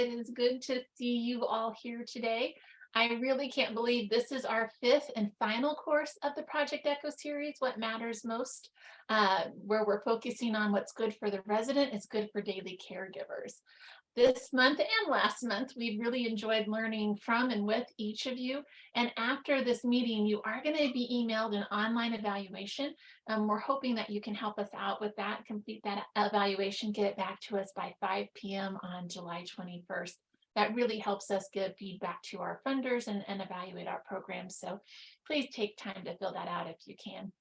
It is good to see you all here today. I really can't believe this is our 5th and final course of the Project Echo series, What Matters Most, where we're focusing on what's good for the resident is good for daily caregivers. This month and last month, we've really enjoyed learning from and with each of you. And after this meeting, you are going to be emailed an online evaluation. We're hoping that you can help us out with that, complete that evaluation, get it back to us by 5 p.m. on July 21st. That really helps us give feedback to our funders and evaluate our programs. So please take time to fill that out if you can.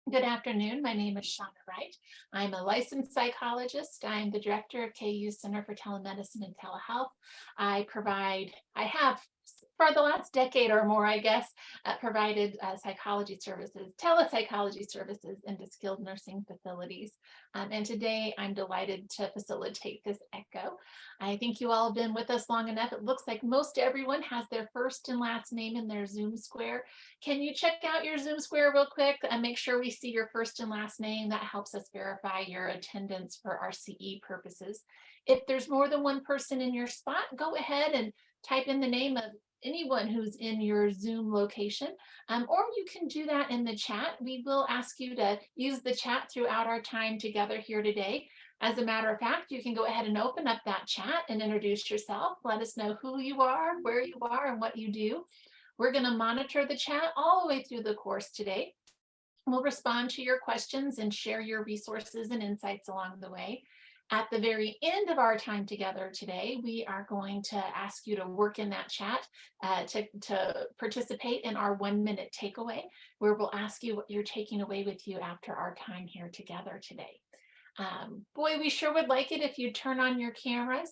Good afternoon. My name is SHAWNA Wright. I'm a licensed psychologist. I'm the director of KU's Center for Telemedicine and Telehealth. I have for the last decade or more, I guess, provided psychology services, telepsychology services into skilled nursing facilities. And today I'm delighted to facilitate this echo. I think you all have been with us long enough. It looks like most everyone has their first and last name in their Zoom square. Can you check out your Zoom square real quick and make sure we see your first and last name? That helps us verify your attendance for RCE purposes. If there's more than one person in your spot, go ahead and type in the name of anyone who's in your Zoom location, or you can do that in the chat. We will ask you to use the chat throughout our time together here today. As a matter of fact, you can go ahead and open up that chat and introduce yourself. Let us know who you are, where you are, and what you do. We're going to monitor the chat all the way through the course today. We'll respond to your questions and share your resources and insights along the way. At the very end of our time together today, we are going to ask you to work in that chat to participate in our 1-minute takeaway, where we'll ask you what you're taking away with you after our time here together today. Boy, we sure would like it if you turn on your cameras.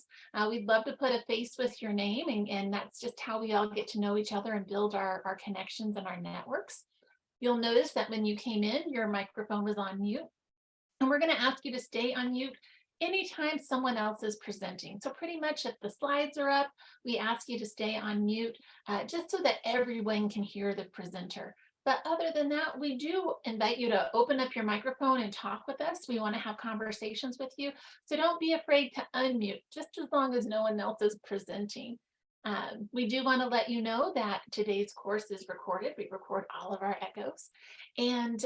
We'd love to put a face with your name, and that's just how we all get to know each other and build our connections and our networks. You'll notice that when you came in, your microphone was on mute, and we're going to ask you to stay on mute anytime someone else is presenting. So pretty much if the slides are up, we ask you to stay on mute just so that everyone can hear the presenter. But other than that, we do invite you to open up your microphone and talk with us. We want to have conversations with you. So don't be afraid to unmute, just as long as no one else is presenting. We do want to let you know that today's course is recorded. We record all of our echoes. And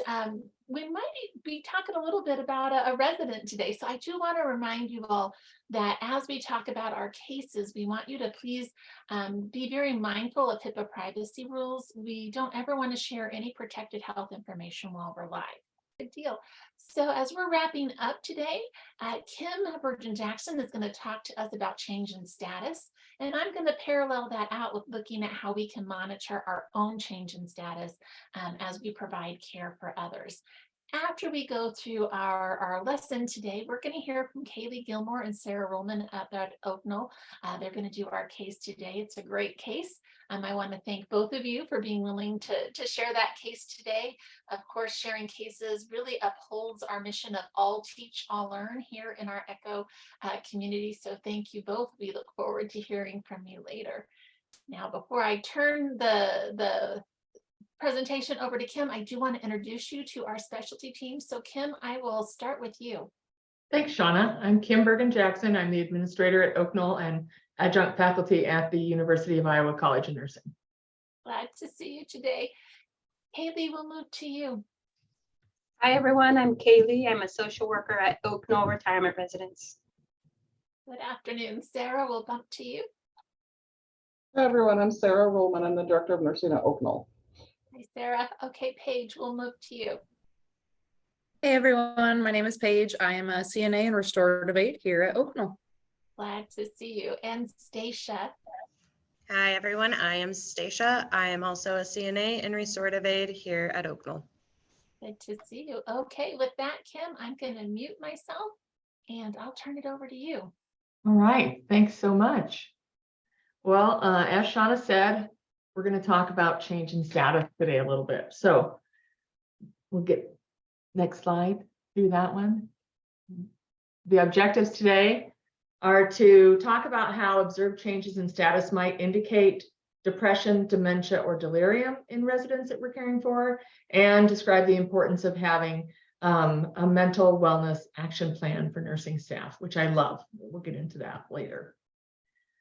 we might be talking a little bit about a resident today. So I do want to remind you all that as we talk about our cases, we want you to please be very mindful of HIPAA privacy rules. We don't ever want to share any protected health information while we're live. Good deal. So as we're wrapping up today, Kim BERGEN-JACKSON is going to talk to us about change in status. And I'm going to parallel that out with looking at how we can monitor our own change in status as we provide care for others. After we go through our lesson today, we're going to hear from KALEIGH GILMORE and SARA RUHLMANN at Oaknoll. They're going to do our case today. It's a great case. I want to thank both of you for being willing to share that case today. Of course, sharing cases really upholds our mission of all teach, all learn here in our ECHO community. So thank you both. We look forward to hearing from you later. Now, before I turn the presentation over to Kim, I do want to introduce you to our specialty team. So Kim, I will start with you. Thanks, Shauna. I'm Kim BERGEN-JACKSON. I'm the administrator at Oaknoll and adjunct faculty at the University of Iowa College of Nursing. Glad to see you today. KALEIGH, we'll move to you. Hi, everyone. I'm KALEIGH. I'm a social worker at Oaknoll Retirement Residence. Good afternoon. SARA, we'll bump to you. Hi, everyone. I'm SARA RUHLMANN. I'm the director of nursing at Oaknoll. Hi, SARA. Okay, Paige, we'll move to you. Hey everyone, my name is Paige. I am a CNA and restorative aide here at Oaknoll. Glad to see you. And STACIA. Hi everyone, I am STACIA. I am also a CNA and restorative aide here at Oaknoll. Good to see you. Okay, with that, Kim, I'm going to mute myself and I'll turn it over to you. All right, thanks so much. Well, as Shauna said, we're going to talk about change in status today a little bit. So we'll get next slide, do that one. The objectives today are to talk about how observed changes in status might indicate depression, dementia, or delirium in residents that we're caring for, and describe the importance of having a mental wellness action plan for nursing staff, which I love. We'll get into that later.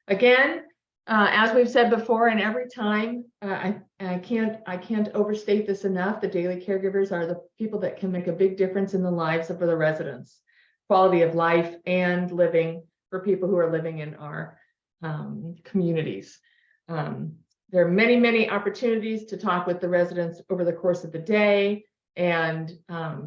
Again, as we've said before, and every time, I can't overstate this enough. The daily caregivers are the people that can make a big difference in the lives of the residents, quality of life and living for people who are living in our communities. There are many, many opportunities to talk with the residents over the course of the day, and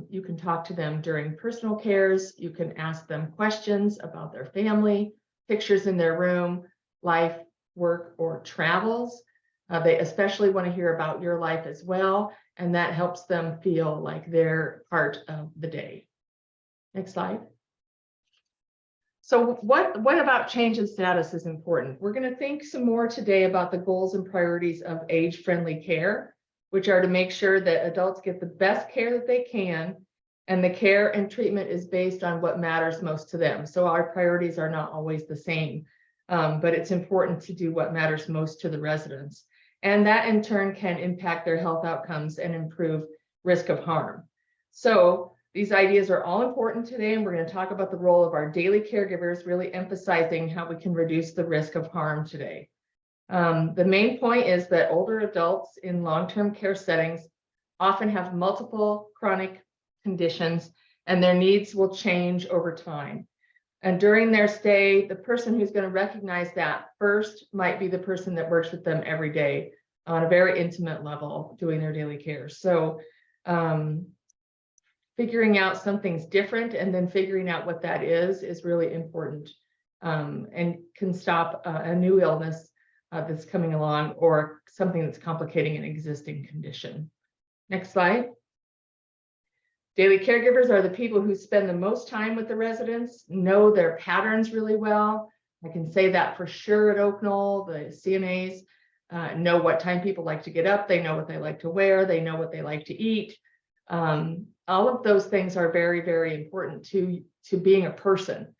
you can talk to them during personal cares. You can ask them questions about their family, pictures in their room, life, work, or travels. They especially want to hear about your life as well, and that helps them feel like they're part of the day. Next slide. So what about change in status is important? We're going to think some more today about the goals and priorities of age-friendly care, which are to make sure that adults get the best care that they can, and the care and treatment is based on what matters most to them. So our priorities are not always the same, but it's important to do what matters most to the residents. And that in turn can impact their health outcomes and improve risk of harm. So these ideas are all important today, and we're going to talk about the role of our daily caregivers, really emphasizing how we can reduce the risk of harm today. The main point is that older adults in long-term care settings often have multiple chronic conditions, and their needs will change over time. And during their stay, the person who's going to recognize that first might be the person that works with them every day on a very intimate level, doing their daily care. So figuring out something's different and then figuring out what that is really important, and can stop a new illness that's coming along or something that's complicating an existing condition. Next slide. Daily caregivers are the people who spend the most time with the residents, know their patterns really well. I can say that for sure at Oaknoll. The CNAs know what time people like to get up. They know what they like to wear. They know what they like to eat. All of those things are very, very important to being a person.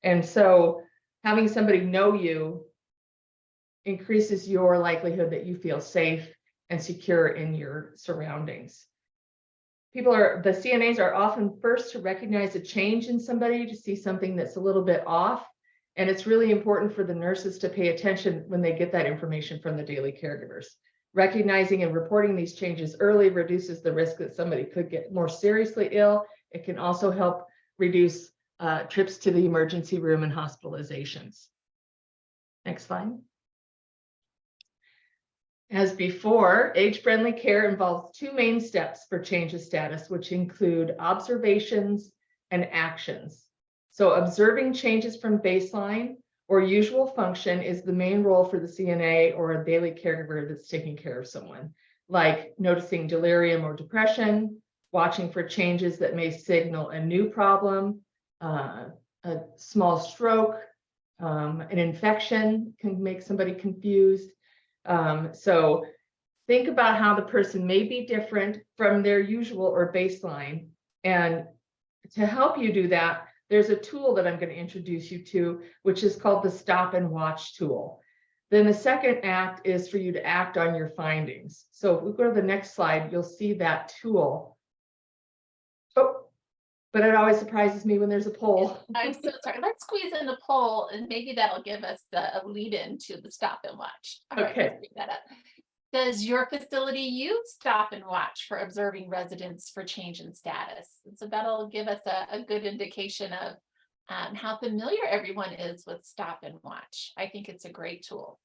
And so having somebody know you increases your likelihood that you feel safe and secure in your surroundings. The CNAs are often first to recognize a change in somebody, to see something that's a little bit off. And it's really important for the nurses to pay attention when they get that information from the daily caregivers. Recognizing and reporting these changes early reduces the risk that somebody could get more seriously ill. It can also help reduce trips to the emergency room and hospitalizations. Next slide. As before, age-friendly care involves two main steps for change of status, which include observations and actions. So observing changes from baseline or usual function is the main role for the CNA or a daily caregiver that's taking care of someone, like noticing delirium or depression, watching for changes that may signal a new problem, a small stroke, an infection can make somebody confused. So think about how the person may be different from their usual or baseline. And to help you do that, there's a tool that I'm going to introduce you to, which is called the Stop and Watch tool. Then the second act is for you to act on your findings. So if we go to the next slide, you'll see that tool. Oh, but it always surprises me when there's a poll. I'm so sorry. Let's squeeze in the poll, and maybe that'll give us a lead in to the Stop and Watch. All right, Okay. let's pick that up. Does your facility use Stop and Watch for observing residents for change in status? And so that'll give us a good indication of how familiar everyone is with Stop and Watch. I think it's a great tool.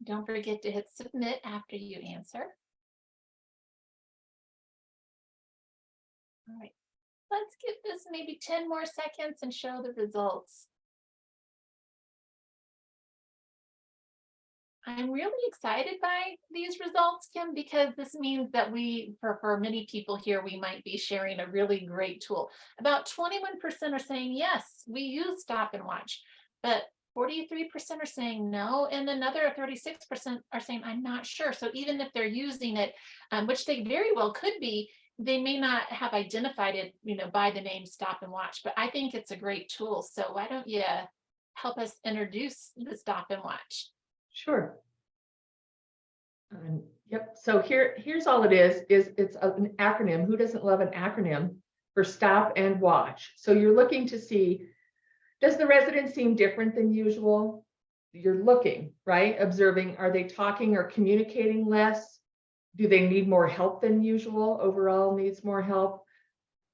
Don't forget to hit submit after you answer. All right, let's give this maybe 10 more seconds and show the results. I'm really excited by these results, Kim, because this means that for many people here, we might be sharing a really great tool. About 21% are saying, yes, we use Stop and Watch, but 43% are saying no, and another 36% are saying, I'm not sure. So even if they're using it, which they very well could be, they may not have identified it, by the name Stop and Watch, but I think it's a great tool. So why don't you help us introduce the Stop and Watch? Sure. Yep. So here's all it is it's an acronym. Who doesn't love an acronym? For Stop and Watch. So you're looking to see Does the resident seem different than usual? You're looking, right? Observing, are they talking or communicating less? Do they need more help than usual? Overall needs more help?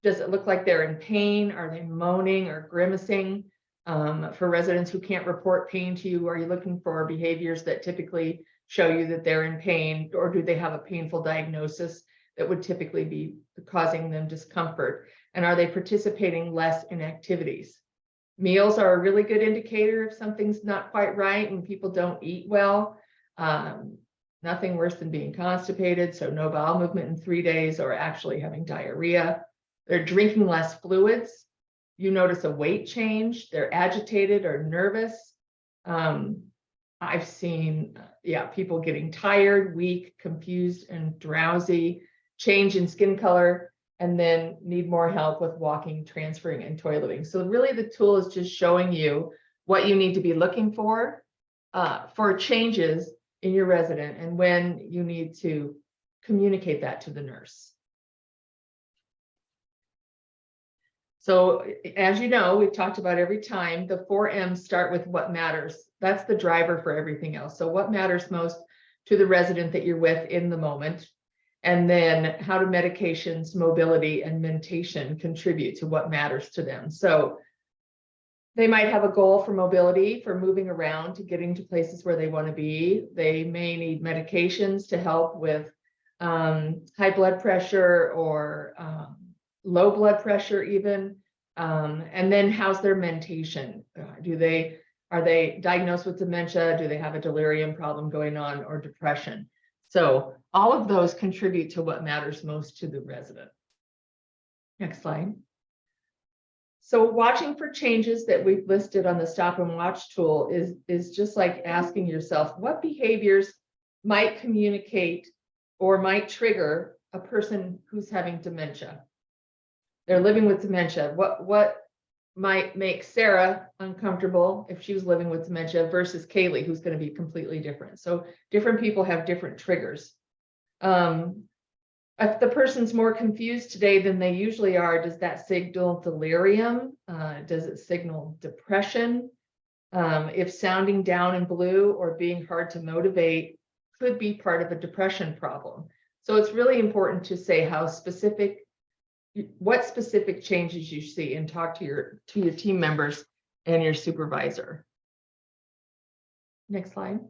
Does it look like they're in pain? Are they moaning or grimacing? For residents who can't report pain to you, are you looking for behaviors that typically show you that they're in pain, or do they have a painful diagnosis that would typically be causing them discomfort? And are they participating less in activities? Meals are a really good indicator if something's not quite right and people don't eat well. Nothing worse than being constipated, so no bowel movement in 3 days, or actually having diarrhea. They're drinking less fluids. You notice a weight change. They're agitated or nervous. I've seen, people getting tired, weak, confused, and drowsy, change in skin color, and then need more help with walking, transferring, and toileting. So really the tool is just showing you what you need to be looking for changes in your resident and when you need to communicate that to the nurse. So as you know, we've talked about every time, the 4 M's start with what matters. That's the driver for everything else. So what matters most to the resident that you're with in the moment? And then how do medications, mobility, and mentation contribute to what matters to them? So they might have a goal for mobility, for moving around to getting to places where they want to be. They may need medications to help with high blood pressure or low blood pressure even. And then how's their mentation? Are they diagnosed with dementia? Do they have a delirium problem going on, or depression? So all of those contribute to what matters most to the resident. Next slide. So watching for changes that we've listed on the stop and watch tool is just like asking yourself, what behaviors might communicate or might trigger a person who's having dementia? They're living with dementia. What might make SARA uncomfortable if she was living with dementia versus KALEIGH, who's going to be completely different. So different people have different triggers. If the person's more confused today than they usually are, does that signal delirium? Does it signal depression? If sounding down and blue or being hard to motivate could be part of a depression problem. So it's really important to say what specific changes you see and talk to your team members and your supervisor. Next slide.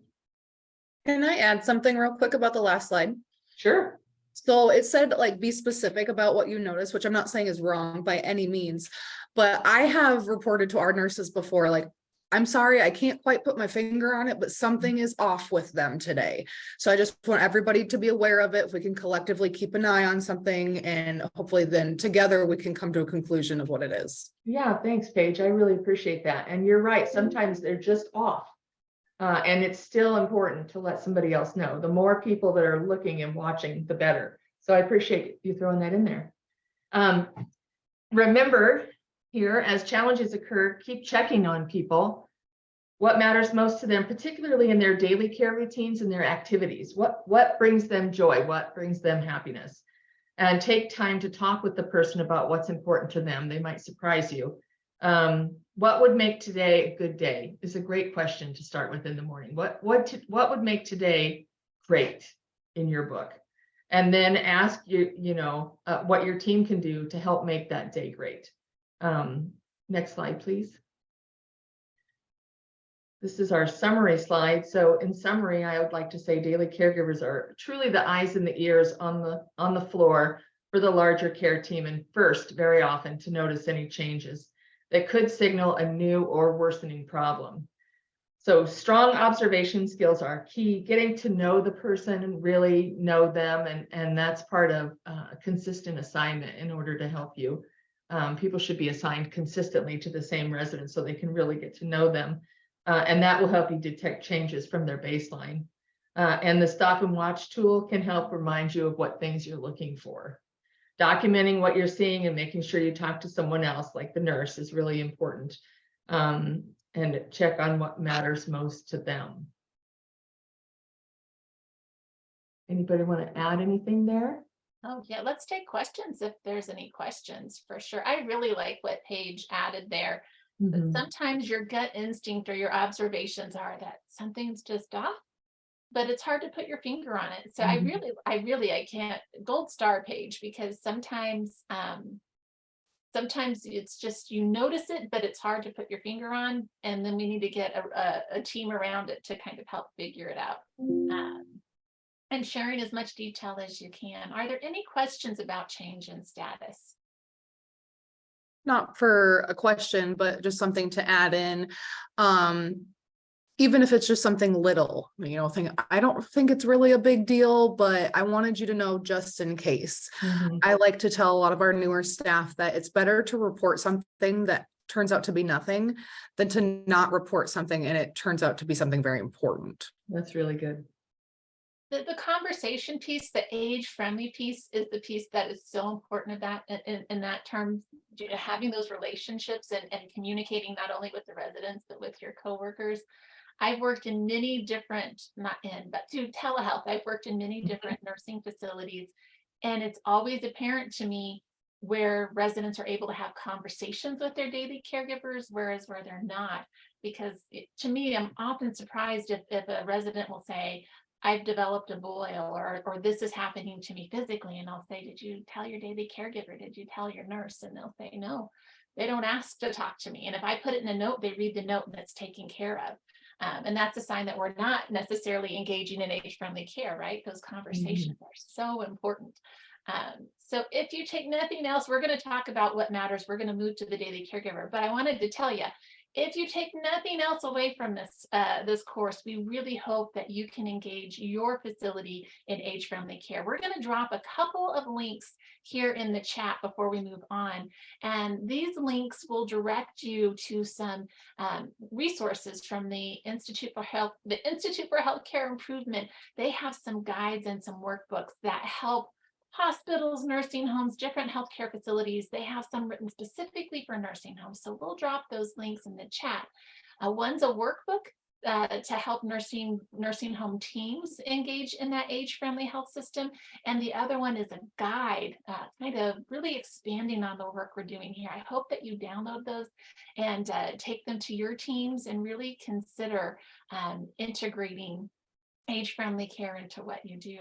Can I add something real quick about the last slide? Sure. So it said like be specific about what you notice, which I'm not saying is wrong by any means, but I have reported to our nurses before, like, I'm sorry, I can't quite put my finger on it, but something is off with them today. So I just want everybody to be aware of it. If we can collectively keep an eye on something, and hopefully then together we can come to a conclusion of what it is. Yeah, thanks, Paige. I really appreciate that. And you're right. Sometimes they're just off. And it's still important to let somebody else know. The more people that are looking and watching, the better. So I appreciate you throwing that in there. Remember here, as challenges occur, keep checking on people. What matters most to them, particularly in their daily care routines and their activities? What brings them joy? What brings them happiness? And take time to talk with the person about what's important to them. They might surprise you. What would make today a good day is a great question to start with in the morning. What would make today great in your book? And then ask what your team can do to help make that day great. Next slide, please. This is our summary slide. So in summary, I would like to say daily caregivers are truly the eyes and the ears on the floor for the larger care team, and first, very often, to notice any changes that could signal a new or worsening problem. So strong observation skills are key, getting to know the person and really know them. And that's part of a consistent assignment in order to help you. People should be assigned consistently to the same residents so they can really get to know them. And that will help you detect changes from their baseline. And the stop and watch tool can help remind you of what things you're looking for. Documenting what you're seeing and making sure you talk to someone else, like the nurse, is really important. And check on what matters most to them. Anybody want to add anything there? Oh, yeah, let's take questions if there's any questions, for sure. I really like what Paige added there. But Mhm. sometimes your gut instinct or your observations are that something's just off, but it's hard to put your finger on it. So Mhm. I can't gold star Paige, because sometimes it's just you notice it, but it's hard to put your finger on. And then we need to get a team around it to kind of help figure it out. And sharing as much detail as you can. Are there any questions about change in status? Not for a question, but just something to add in. Even if it's just something little, I don't think it's really a big deal, but I wanted you to know just in case. Mhm. I like to tell a lot of our newer staff that it's better to report something that turns out to be nothing than to not report something and it turns out to be something very important. That's really good. The conversation piece, the age-friendly piece is the piece that is so important in that term, having those relationships and communicating not only with the residents, but with your coworkers. I've worked in many different, not in, but through telehealth, I've worked in many different nursing facilities. And it's always apparent to me where residents are able to have conversations with their daily caregivers, whereas where they're not. Because to me, I'm often surprised if a resident will say, I've developed a boil, or this is happening to me physically. And I'll say, did you tell your daily caregiver? Did you tell your nurse? And they'll say, no, they don't ask to talk to me. And if I put it in a note, they read the note and it's taken care of. And that's a sign that we're not necessarily engaging in age-friendly care, right? Those conversations are so important. So if you take nothing else, we're going to talk about what matters. We're going to move to the daily caregiver, but I wanted to tell you, if you take nothing else away from this course, we really hope that you can engage your facility in age-friendly care. We're going to drop a couple of links here in the chat before we move on. And these links will direct you to some resources from the Institute for Healthcare Improvement. They have some guides and some workbooks that help hospitals, nursing homes, different healthcare facilities. They have some written specifically for nursing homes. So we'll drop those links in the chat. One's a workbook to help nursing home teams engage in that age-friendly health system. And the other one is a guide, kind of really expanding on the work we're doing here. I hope that you download those and take them to your teams and really consider integrating age-friendly care into what you do.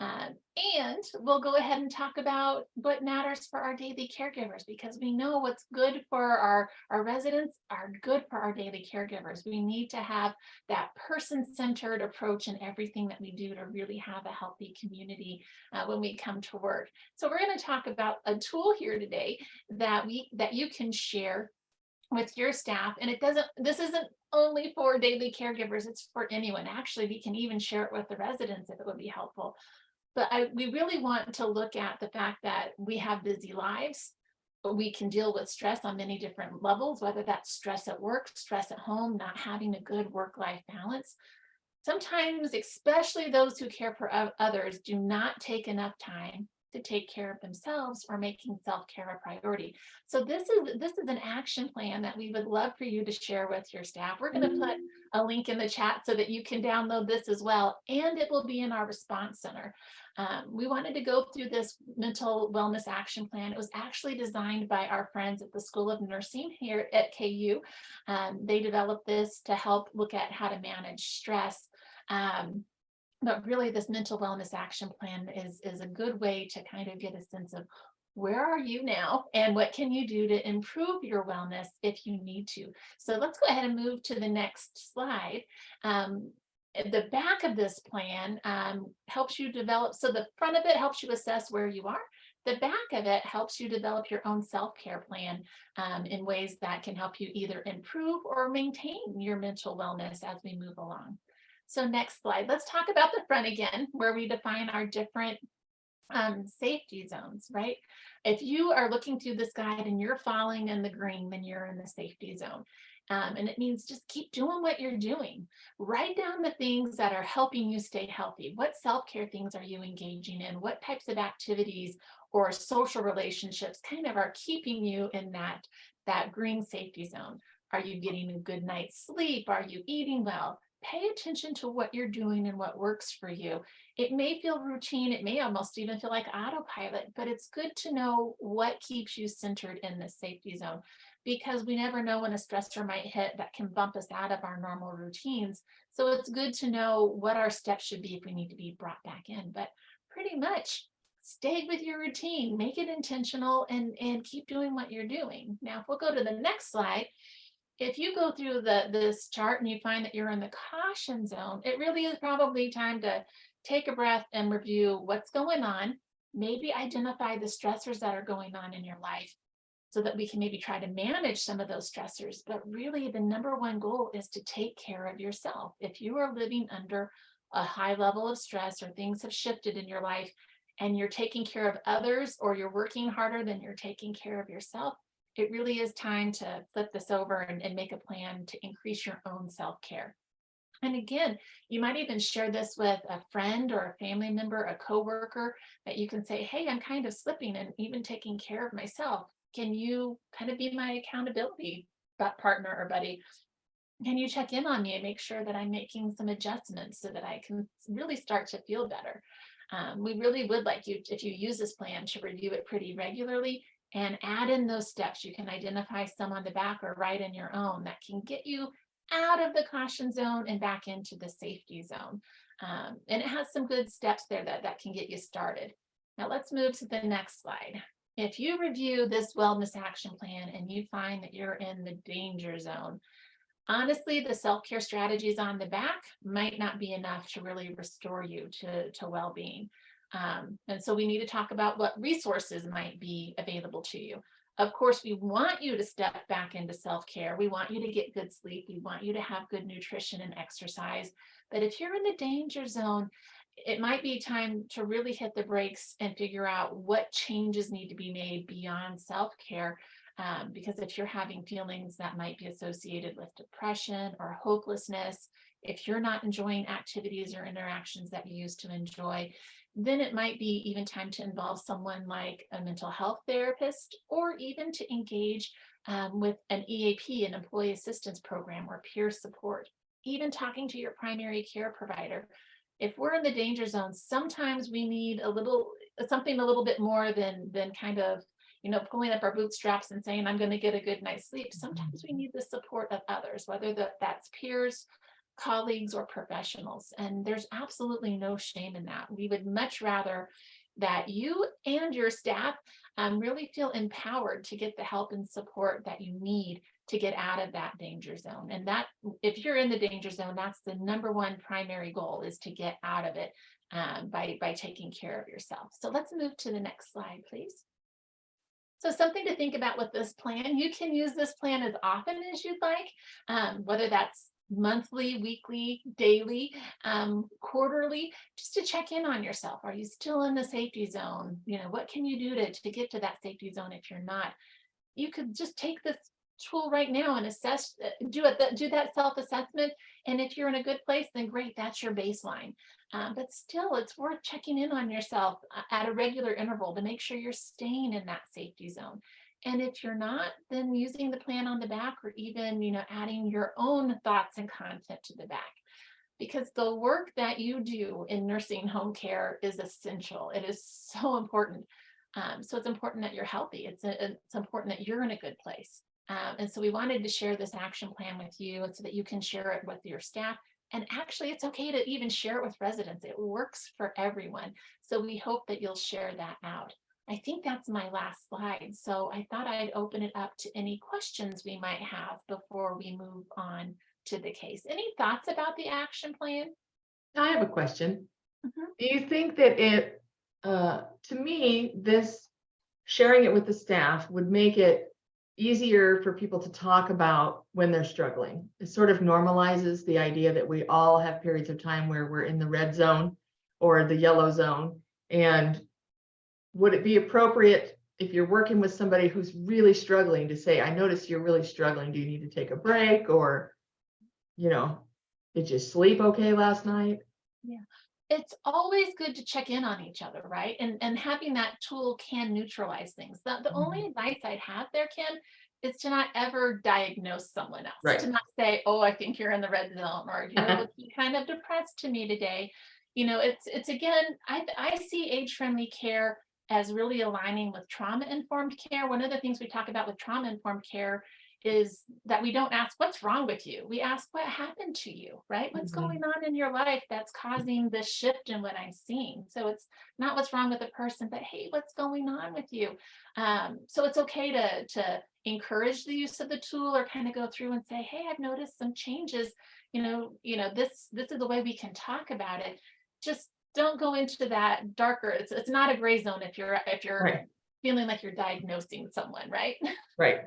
And we'll go ahead and talk about what matters for our daily caregivers, because we know what's good for our residents are good for our daily caregivers. We need to have that person-centered approach in everything that we do to really have a healthy community when we come to work. So we're going to talk about a tool here today that you can share with your staff. And this isn't only for daily caregivers, it's for anyone. Actually, we can even share it with the residents if it would be helpful. But we really want to look at the fact that we have busy lives, but we can deal with stress on many different levels, whether that's stress at work, stress at home, not having a good work-life balance. Sometimes, especially those who care for others, do not take enough time to take care of themselves or making self-care a priority. So this is an action plan that we would love for you to share with your staff. We're going to put a link in the chat so that you can download this as well, and it will be in our response center. We wanted to go through this mental wellness action plan. It was actually designed by our friends at the School of Nursing here at KU. They developed this to help look at how to manage stress. But really, this mental wellness action plan is a good way to kind of get a sense of where are you now and what can you do to improve your wellness if you need to. So let's go ahead and move to the next slide. The back of this plan helps you develop. So the front of it helps you assess where you are. The back of it helps you develop your own self-care plan in ways that can help you either improve or maintain your mental wellness as we move along. So next slide, let's talk about the front again, where we define our different safety zones, right? If you are looking through this guide and you're falling in the green, then you're in the safety zone. And it means just keep doing what you're doing. Write down the things that are helping you stay healthy. What self-care things are you engaging in? What types of activities or social relationships kind of are keeping you in that green safety zone? Are you getting a good night's sleep? Are you eating well? Pay attention to what you're doing and what works for you. It may feel routine. It may almost even feel like autopilot, but it's good to know what keeps you centered in the safety zone. because we never know when a stressor might hit that can bump us out of our normal routines. So it's good to know what our steps should be if we need to be brought back in. But pretty much stay with your routine, make it intentional, and keep doing what you're doing. Now, if we'll go to the next slide, if you go through this chart and you find that you're in the caution zone, it really is probably time to take a breath and review what's going on. Maybe identify the stressors that are going on in your life so that we can maybe try to manage some of those stressors. But really, the number one goal is to take care of yourself. If you are living under a high level of stress, or things have shifted in your life and you're taking care of others, or you're working harder than you're taking care of yourself, it really is time to flip this over and make a plan to increase your own self-care. And again, you might even share this with a friend or a family member, a coworker, that you can say, hey, I'm kind of slipping and even taking care of myself. Can you kind of be my accountability partner or buddy? Can you check in on me and make sure that I'm making some adjustments so that I can really start to feel better? We really would like you, if you use this plan, to review it pretty regularly and add in those steps. You can identify some on the back or write in your own that can get you out of the caution zone and back into the safety zone. And it has some good steps there that can get you started. Now let's move to the next slide. If you review this wellness action plan and you find that you're in the danger zone, honestly, the self-care strategies on the back might not be enough to really restore you to well-being. And so we need to talk about what resources might be available to you. Of course, we want you to step back into self-care. We want you to get good sleep. We want you to have good nutrition and exercise. But if you're in the danger zone, it might be time to really hit the brakes and figure out what changes need to be made beyond self-care. Because if you're having feelings that might be associated with depression or hopelessness, if you're not enjoying activities or interactions that you used to enjoy, then it might be even time to involve someone like a mental health therapist, or even to engage with an EAP, an employee assistance program, or peer support, even talking to your primary care provider. If we're in the danger zone, sometimes we need something a little bit more than kind of, pulling up our bootstraps and saying, I'm going to get a good night's sleep. Sometimes we need the support of others, whether that's peers, colleagues, or professionals. And there's absolutely no shame in that. We would much rather that you and your staff really feel empowered to get the help and support that you need to get out of that danger zone. And that, if you're in the danger zone, that's the number one primary goal, is to get out of it by taking care of yourself. So let's move to the next slide, please. So something to think about with this plan, you can use this plan as often as you'd like, whether that's monthly, weekly, daily, quarterly, just to check in on yourself. Are you still in the safety zone? What can you do to get to that safety zone if you're not? You could just take this tool right now and assess, do that self-assessment. And if you're in a good place, then great, that's your baseline. But still, it's worth checking in on yourself at a regular interval to make sure you're staying in that safety zone. And if you're not, then using the plan on the back, or even, adding your own thoughts and content to the back. Because the work that you do in nursing home care is essential. It is so important. So it's important that you're healthy. It's important that you're in a good place. And so we wanted to share this action plan with you so that you can share it with your staff. And actually, it's okay to even share it with residents. It works for everyone. So we hope that you'll share that out. I think that's my last slide. So I thought I'd open it up to any questions we might have before we move on to the case. Any thoughts about the action plan? I have a question. Mhm. Do you think that to me, this sharing it with the staff would make it easier for people to talk about when they're struggling? It sort of normalizes the idea that we all have periods of time where we're in the red zone or the yellow zone. And would it be appropriate, if you're working with somebody who's really struggling, to say, I notice you're really struggling. Do you need to take a break? Or, did you sleep okay last night? Yeah. It's always good to check in on each other, right? And having that tool can neutralize things. The only advice I'd have there, Kim, is to not ever diagnose someone else. Right. To not say, oh, I think you're in the red zone, or you're looking kind of depressed to me today. It's again, I see age-friendly care as really aligning with trauma-informed care. One of the things we talk about with trauma-informed care is that we don't ask what's wrong with you. We ask what happened to you, right? What's going on in your life that's causing this shift in what I'm seeing? So it's not what's wrong with the person, but hey, what's going on with you? So it's okay to encourage the use of the tool, or kind of go through and say, hey, I've noticed some changes. This is the way we can talk about it. Just don't go into that darker. It's not a gray zone if you're Right. feeling like you're diagnosing someone, right? Right.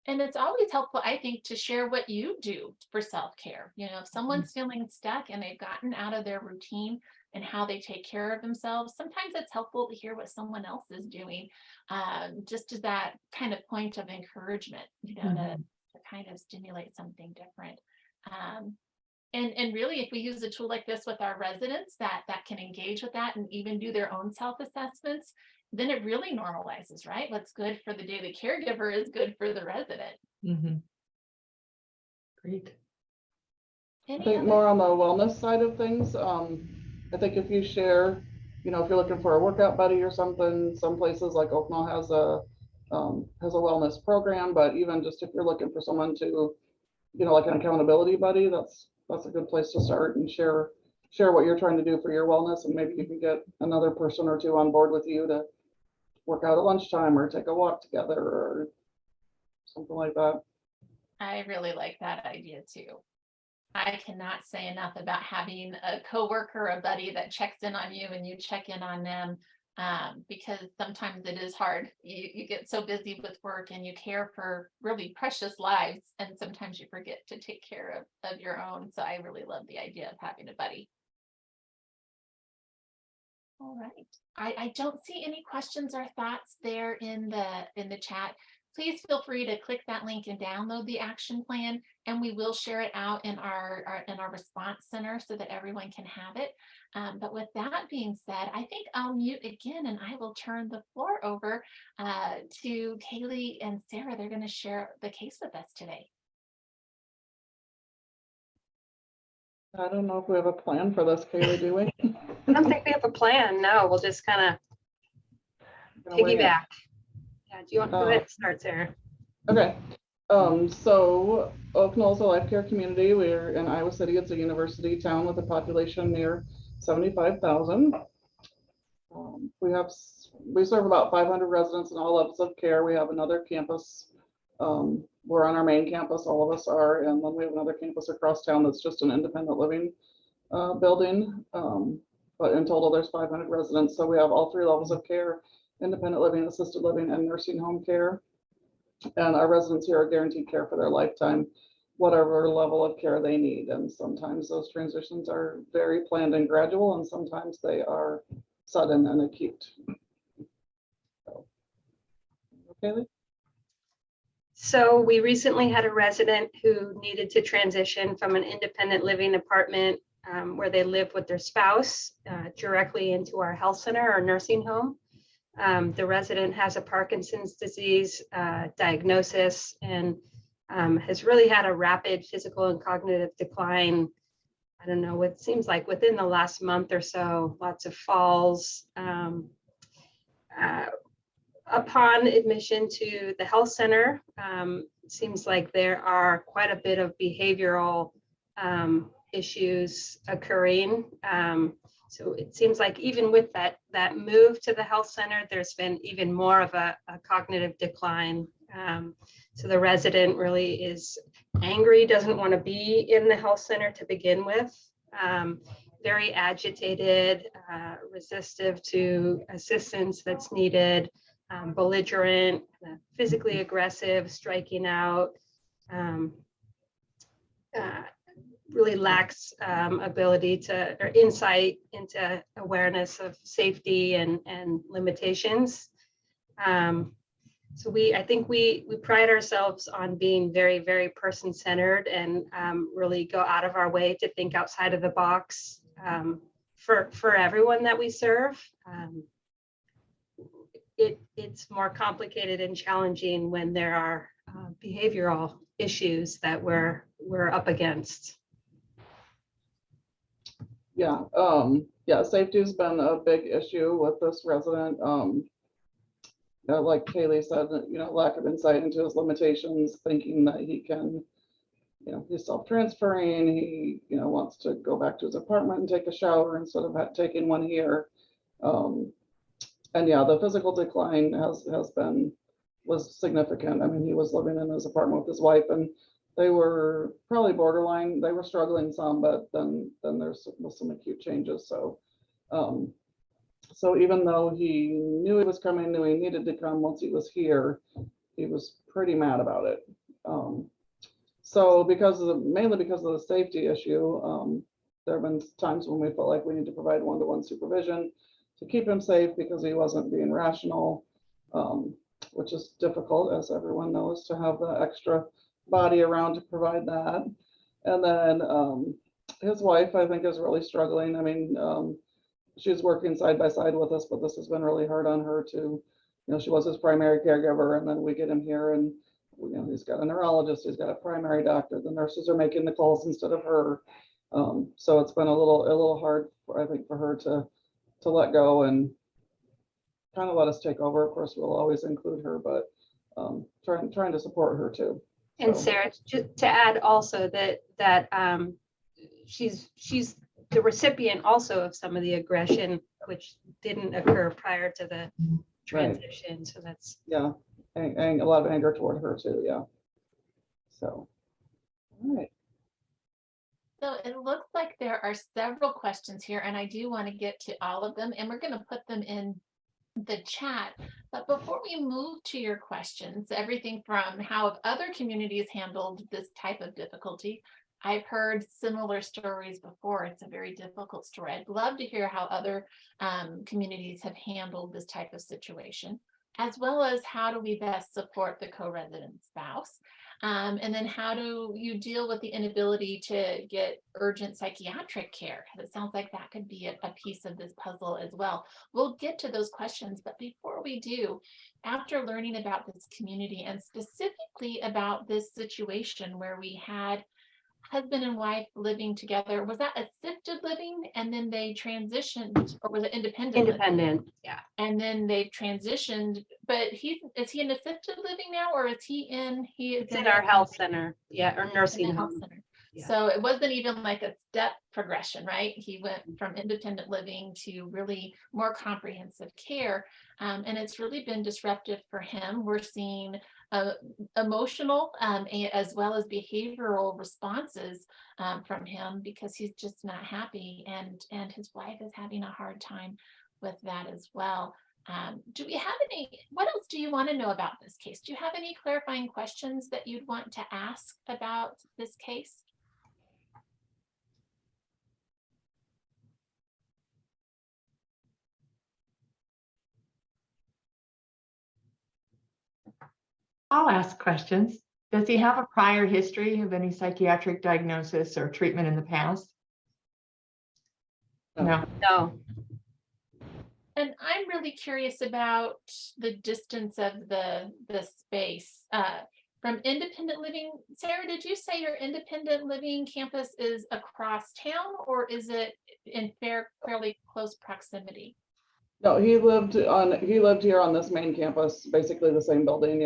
And it's always helpful, I think, to share what you do for self-care. If someone's feeling stuck and they've gotten out of their routine and how they take care of themselves, sometimes it's helpful to hear what someone else is doing, just as that kind of point of encouragement, to kind of stimulate something different. And really, if we use a tool like this with our residents that can engage with that and even do their own self-assessments, then it really normalizes, right? What's good for the daily caregiver is good for the resident. Great. I think more on the wellness side of things. I think if you share, if you're looking for a workout buddy or something, some places like Oaknoll has a wellness program, but even just if you're looking for someone to, like an accountability buddy, that's a good place to start and share what you're trying to do for your wellness, and maybe you can get another person or two on board with you to work out at lunchtime or take a walk together or something like that. I really like that idea too. I cannot say enough about having a coworker, a buddy that checks in on you and you check in on them, because sometimes it is hard. You get so busy with work and you care for really precious lives, and sometimes you forget to take care of your own. So I really love the idea of having a buddy. All right. I don't see any questions or thoughts there in the chat. Please feel free to click that link and download the action plan, and we will share it out in our response center so that everyone can have it. But with that being said, I think I'll mute again and I will turn the floor over to KALEIGH and SARA. They're going to share the case with us today. I don't know if we have a plan for this, KALEIGH, do we? I don't think we have a plan. No, we'll just kind of piggyback. Yeah, do you want to go ahead and start, Sarah? Okay. So Oaknoll is a life care community. We're in Iowa City. It's a university town with a population near 75,000. We serve about 500 residents in all levels of care. We have another campus. We're on our main campus, all of us are, and then we have another campus across town that's just an independent living building. But in total, there's 500 residents. So we have all three levels of care: independent living, assisted living, and nursing home care. And our residents here are guaranteed care for their lifetime, whatever level of care they need. And sometimes those transitions are very planned and gradual, and sometimes they are sudden and acute. So, okay. So we recently had a resident who needed to transition from an independent living apartment where they live with their spouse directly into our health center or nursing home. The resident has a Parkinson's disease diagnosis and has really had a rapid physical and cognitive decline. I don't know, it seems like within the last month or so, lots of falls. Upon admission to the health center, it seems like there are quite a bit of behavioral issues occurring. So it seems like even with that move to the health center, there's been even more of a cognitive decline. So the resident really is angry, doesn't want to be in the health center to begin with, very agitated, resistive to assistance that's needed, belligerent, physically aggressive, striking out, really lacks ability to, or insight into awareness of safety and limitations. So I think we pride ourselves on being very, very person-centered and really go out of our way to think outside of the box for everyone that we serve. It's more complicated and challenging when there are behavioral issues that we're up against. Yeah, safety has been a big issue with this resident. Like KALEIGH said, lack of insight into his limitations, thinking that he can, he's self-transferring, he, wants to go back to his apartment and take a shower instead of taking one here. And yeah, the physical decline was significant. I mean, he was living in his apartment with his wife, and they were probably borderline. They were struggling some, but then there's some acute changes. So, so even though he knew he was coming, knew he needed to come once he was here, he was pretty mad about it. So mainly because of the safety issue, there have been times when we felt like we need to provide one-to-one supervision to keep him safe because he wasn't being rational, which is difficult, as everyone knows, to have the extra body around to provide that. And then his wife, I think, is really struggling. I mean, she's working side by side with us, but this has been really hard on her too. She was his primary caregiver, and then we get him here, and he's got a neurologist, he's got a primary doctor. The nurses are making the calls instead of her. So it's been a little hard, I think, for her to let go and kind of let us take over. Of course, we'll always include her, but trying to support her too. And So. Sarah, just to add also that she's the recipient also of some of the aggression, which didn't occur prior to the transition. Right. So that's and a lot of anger toward her too. Yeah. So, all right. So it looks like there are several questions here, and I do want to get to all of them, and we're going to put them in the chat. But before we move to your questions, everything from how have other communities handled this type of difficulty? I've heard similar stories before. It's a very difficult story. I'd love to hear how other communities have handled this type of situation, as well as how do we best support the co-resident spouse? And then how do you deal with the inability to get urgent psychiatric care? Because it sounds like that could be a piece of this puzzle as well. We'll get to those questions, but before we do, after learning about this community and specifically about this situation where we had husband and wife living together, was that assisted living and then they transitioned, or was it independent? Independent, yeah. And then they've transitioned, but is he in assisted living now, or is he in? It's in our health center, or nursing home. Center. Yeah. So it wasn't even like a step progression, right? He went from independent living to really more comprehensive care, and it's really been disruptive for him. We're seeing emotional as well as behavioral responses from him because he's just not happy, and his wife is having a hard time with that as well. Do we have what else do you want to know about this case? Do you have any clarifying questions that you'd want to ask about this case? I'll ask questions. Does he have a prior history of any psychiatric diagnosis or treatment in the past? No. No. And I'm really curious about the distance of the space from independent living. Sarah, did you say your independent living campus is across town, or is it in fairly close proximity? No, he lived here on this main campus, basically the same building,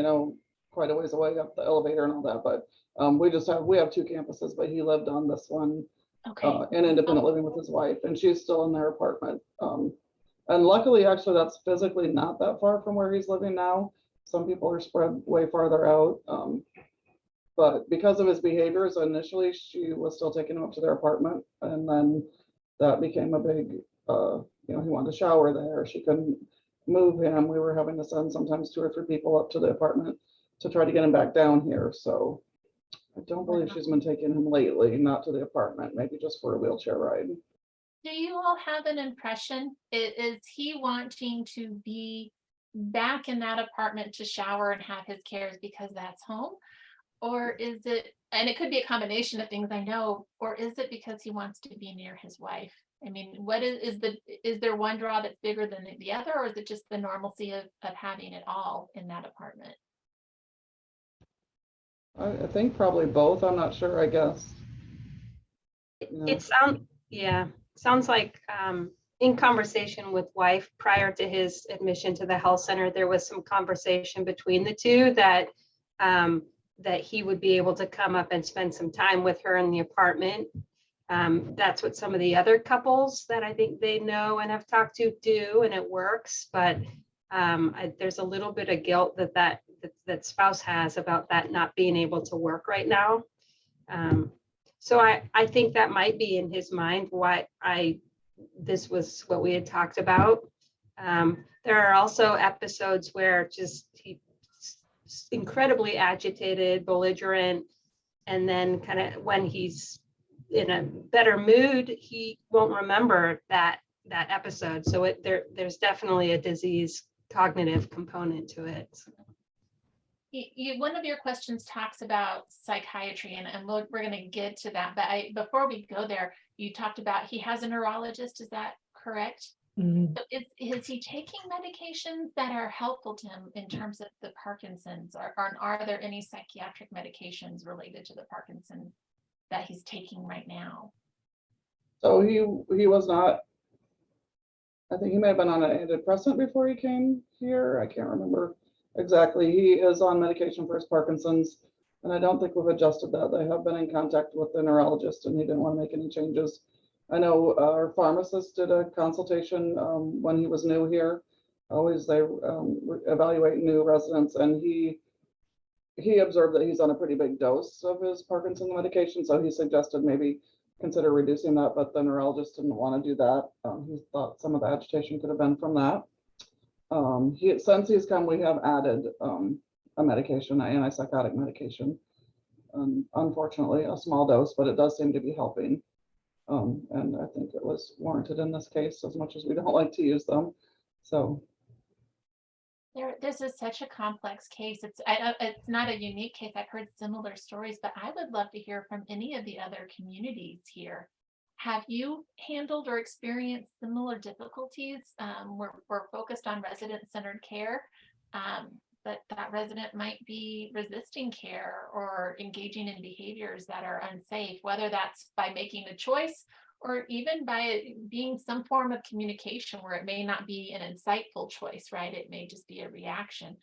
quite a ways away up the elevator and all that. But we have two campuses, but he lived on this one in independent living with his wife, and she's still in their apartment. And luckily, actually, that's physically not that far from where he's living now. Some people are spread way farther out. But because of his behaviors, initially, she was still taking him up to their apartment. And then that became a big, he wanted to shower there. She couldn't move him. We were having to send sometimes 2 or 3 people up to the apartment to try to get him back down here. So I don't believe she's been taking him lately, not to the apartment, maybe just for a wheelchair ride. Do you all have an impression? Is he wanting to be back in that apartment to shower and have his cares because that's home? Or is it, and it could be a combination of things, I know, or is it because he wants to be near his wife? I mean, what is there one draw that's bigger than the other, or is it just the normalcy of having it all in that apartment? I think probably both. I'm not sure, I guess. It sounds, yeah. sounds like in conversation with wife prior to his admission to the health center, there was some conversation between the two that that he would be able to come up and spend some time with her in the apartment. That's what some of the other couples that I think they know and have talked to do, and it works. But there's a little bit of guilt that spouse has about that not being able to work right now. So I think that might be in his mind why this was what we had talked about. There are also episodes where just he's incredibly agitated, belligerent, and then kind of when he's in a better mood, he won't remember that episode. So there's definitely a disease cognitive component to it. One of your questions talks about psychiatry, and we're going to get to that. But before we go there, you talked about he has a neurologist. Is that correct? Mhm. So is he taking medications that are helpful to him in terms of the Parkinson's, or are there any psychiatric medications related to the Parkinson's that he's taking right now? So he was not, I think he may have been on an antidepressant before he came here. I can't remember exactly. He is on medication for his Parkinson's, and I don't think we've adjusted that. They have been in contact with the neurologist, and he didn't want to make any changes. I know our pharmacist did a consultation when he was new here. Always they evaluate new residents, and he observed that he's on a pretty big dose of his Parkinson's medication, so he suggested maybe consider reducing that, but the neurologist didn't want to do that. He thought some of the agitation could have been from that. Since he's come, we have added a medication, an antipsychotic medication. Unfortunately, a small dose, but it does seem to be helping. And I think it was warranted in this case, as much as we don't like to use them. So This is such a complex case. It's not a unique case. I've heard similar stories, but I would love to hear from any of the other communities here. Have you handled or experienced similar difficulties? We're focused on resident-centered care, but that resident might be resisting care or engaging in behaviors that are unsafe, whether that's by making a choice or even by it being some form of communication where it may not be an insightful choice, right? It may just be a reaction.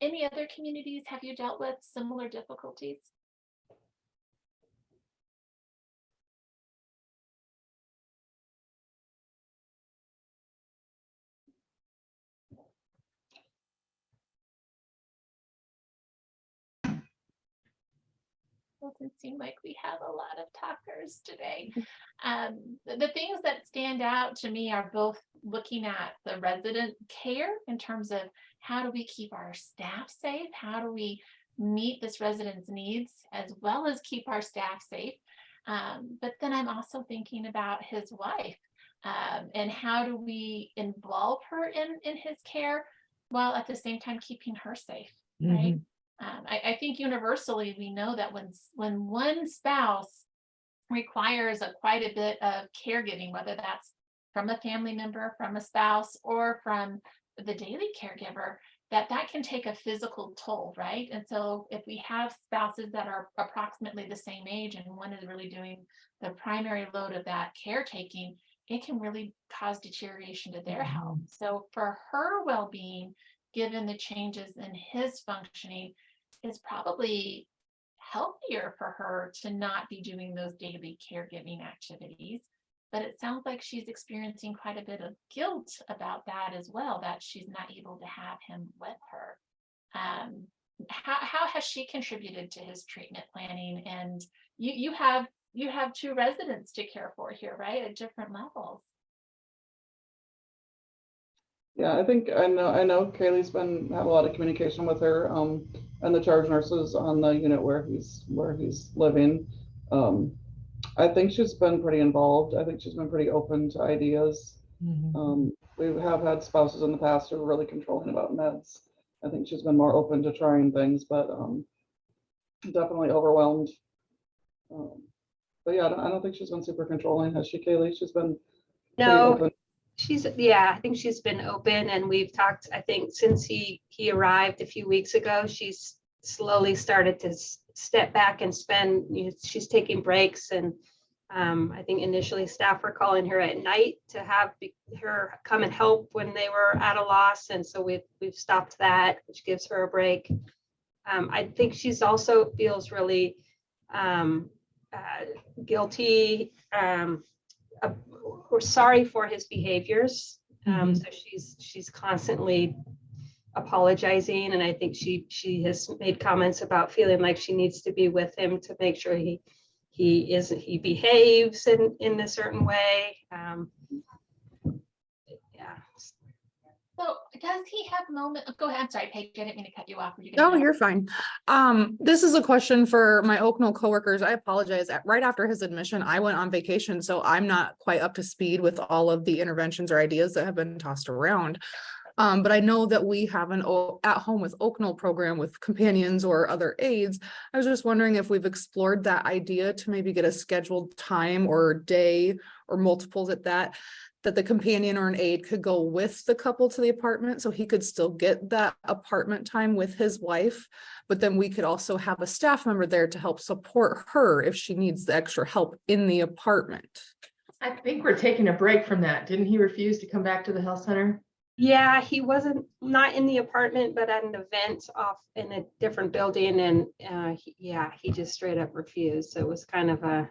Any other communities have you dealt with similar difficulties? Doesn't seem like we have a lot of talkers today. The things that stand out to me are both looking at the resident care in terms of how do we keep our staff safe? How do we meet this resident's needs as well as keep our staff safe? But then I'm also thinking about his wife and how do we involve her in his care while at the same time keeping her safe, right? I think universally we know that when one spouse requires quite a bit of caregiving, whether that's from a family member, from a spouse, or from the daily caregiver, that can take a physical toll, right? And so if we have spouses that are approximately the same age and one is really doing the primary load of that caretaking, it can really cause deterioration to their health. So for her well-being, given the changes in his functioning, it's probably healthier for her to not be doing those daily caregiving activities. But it sounds like she's experiencing quite a bit of guilt about that as well, that she's not able to have him with her. How has she contributed to his treatment planning? And you have two residents to care for here, right, at different levels. yeah, I think I know KALEIGH's had a lot of communication with her and the charge nurses on the unit where he's living. I think she's been pretty involved. I think she's been pretty open to ideas. We have had spouses in the past who are really controlling about meds. I think she's been more open to trying things, but definitely overwhelmed. But yeah, I don't think she's been super controlling, has she, KALEIGH? She's been pretty open. I think she's been open, and we've talked, I think since he arrived a few weeks ago, she's slowly started to step back and she's taking breaks and I think initially staff were calling her at night to have her come and help when they were at a loss. And so we've stopped that, which gives her a break. I think she's also feels really guilty or sorry for his behaviors. So she's constantly apologizing, and I think she has made comments about feeling like she needs to be with him to make sure he behaves in a certain way. Yeah. So does he have moments? Go ahead. I'm sorry, Paige. I didn't mean to cut you off. Were you No, gonna- you're fine. This is a question for my Oaknoll coworkers. I apologize. Right after his admission, I went on vacation, so I'm not quite up to speed with all of the interventions or ideas that have been tossed around. But I know that we have an at home with Oaknoll program with companions or other aides. I was just wondering if we've explored that idea to maybe get a scheduled time or day or multiples at that the companion or an aide could go with the couple to the apartment, so he could still get that apartment time with his wife. But then we could also have a staff member there to help support her if she needs the extra help in the apartment. I think we're taking a break from that. Didn't he refuse to come back to the health center? Yeah, he wasn't not in the apartment, but at an event off in a different building, and he just straight up refused. So it was kind of a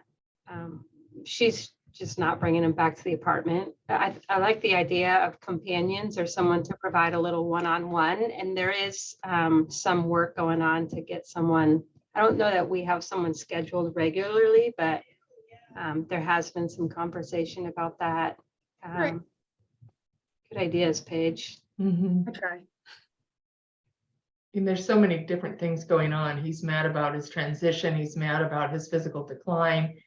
she's just not bringing him back to the apartment. I like the idea of companions or someone to provide a little one-on-one, and there is some work going on to get someone. I don't know that we have someone scheduled regularly, but there has been some conversation about that. Right. Good ideas, Paige. Okay. And there's so many different things going on. He's mad about his transition. He's mad about his physical decline.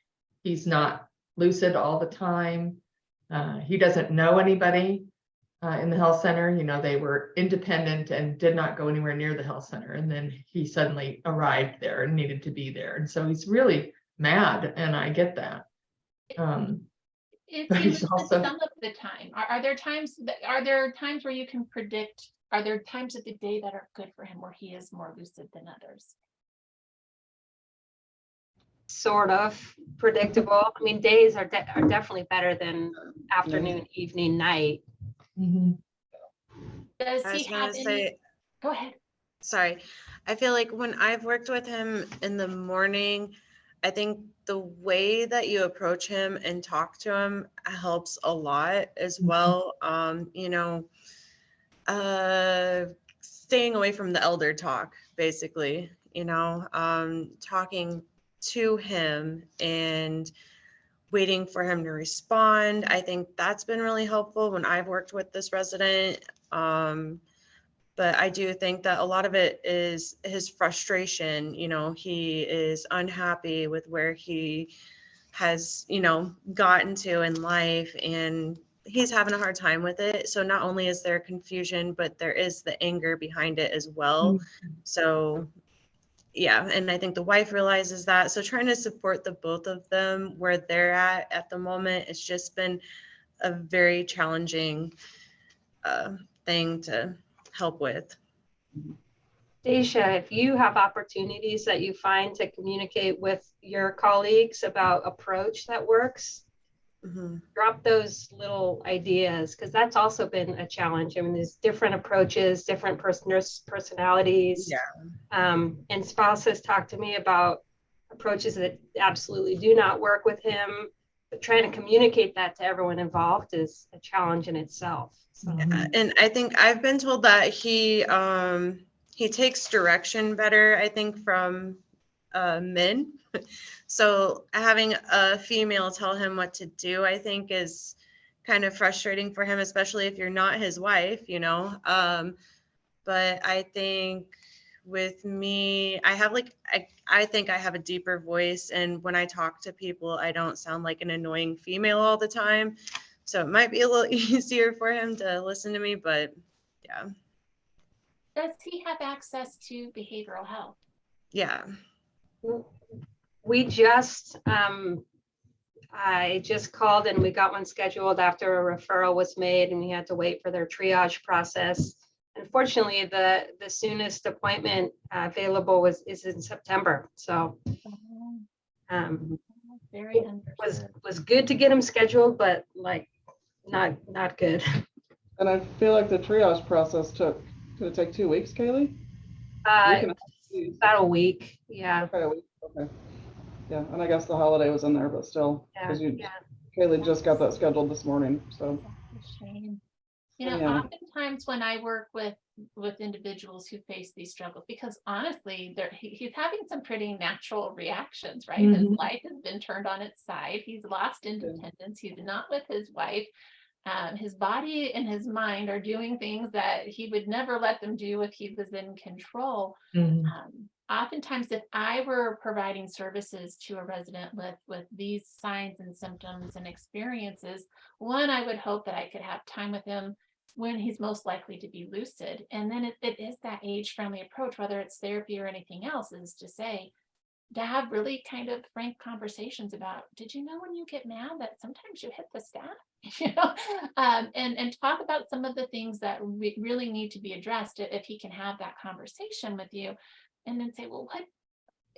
He's not lucid all the time. He doesn't know anybody in the health center. You know, they were independent and did not go anywhere near the health center. And then he suddenly arrived there and needed to be there. And so he's really mad, and I get that. Is But he he's lucid also- some of the time? Are there times where you can predict? Are there times of the day that are good for him where he is more lucid than others? Sort of predictable. I mean, days are definitely better than afternoon, evening, night. Does I was he gonna have any? say, Go ahead. sorry, I feel like when I've worked with him in the morning, I think the way that you approach him and talk to him helps a lot as well. You know, staying away from the elder talk, basically, you know, talking to him and waiting for him to respond. I think that's been really helpful when I've worked with this resident. But I do think that a lot of it is his frustration. You know, he is unhappy with where he has, you know, gotten to in life, and he's having a hard time with it. So not only is there confusion, but there is the anger behind it as well. So yeah, and I think the wife realizes that. So trying to support the both of them where they're at the moment, it's just been a very challenging thing to help with. Stacia, if you have opportunities that you find to communicate with your colleagues about approach that works, drop those little ideas, because that's also been a challenge. I mean, there's different approaches, different personalities. Yeah. And spouses talk to me about approaches that absolutely do not work with him, but trying to communicate that to everyone involved is a challenge in itself. So. Yeah. And I think I've been told that he takes direction better, I think, from men. So having a female tell him what to do, I think, is kind of frustrating for him, especially if you're not his wife, you know. But I think with me, I have I think I have a deeper voice, and when I talk to people, I don't sound like an annoying female all the time. So it might be a little easier for him to listen to me, but yeah. Does he have access to behavioral health? Yeah. We just, I just called and we got one scheduled after a referral was made, and we had to wait for their triage process. Unfortunately, the soonest appointment available is in September. So very was understood. good to get him scheduled, but like not good. And I feel like the triage process could it take 2 weeks, Kaylee? Uh, Week about a week. Yeah. Okay, a week, okay. Yeah, and I guess the holiday was in there, but still, because Kaylee just got that scheduled this morning, so. That's a shame. You know, Yeah. oftentimes when I work with individuals who face these struggles, because honestly, he's having some pretty natural reactions, right? His Mhm. life has been turned on its side. He's lost independence. He's not with his wife. His body and his mind are doing things that he would never let them do if he was in control. Mhm. Oftentimes, if I were providing services to a resident with these signs and symptoms and experiences, one, I would hope that I could have time with him when he's most likely to be lucid. And then it is that age-friendly approach, whether it's therapy or anything else, is to say, to have really kind of frank conversations about, did you know when you get mad that sometimes you hit the staff? You know, and talk about some of the things that really need to be addressed if he can have that conversation with you, and then say, well, what?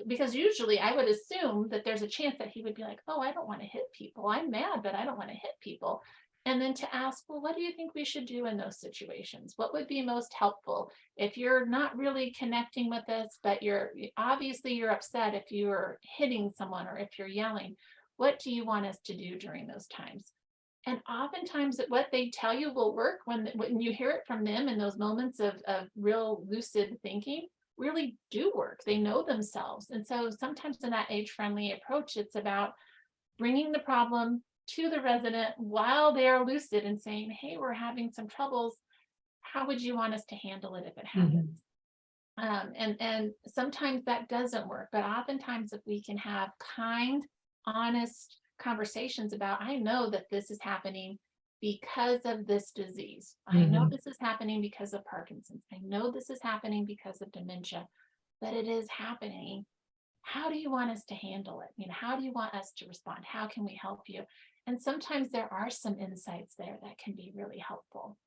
Because usually I would assume that there's a chance that he would be like, oh, I don't want to hit people. I'm mad, but I don't want to hit people. And then to ask, well, what do you think we should do in those situations? What would be most helpful? If you're not really connecting with us, but you're upset if you're hitting someone or if you're yelling, what do you want us to do during those times? And oftentimes what they tell you will work when you hear it from them in those moments of real lucid thinking really do work. They know themselves. And so sometimes in that age-friendly approach, it's about bringing the problem to the resident while they are lucid and saying, hey, we're having some troubles. How would you want us to handle it if it happens? And sometimes that doesn't work, but oftentimes if we can have kind, honest conversations about, I know that this is happening because of this disease. I know this is happening because of Parkinson's. I know this is happening because of dementia, but it is happening. How do you want us to handle it? You know, how do you want us to respond? How can we help you? And sometimes there are some insights there that can be really helpful.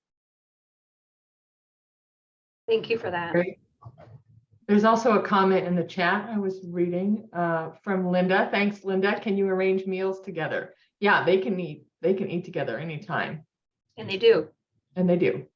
Thank you for that. Great. There's also a comment in the chat I was reading from Linda. Thanks, Linda. Can you arrange meals together? Yeah, they can eat together anytime. And they do. And they do.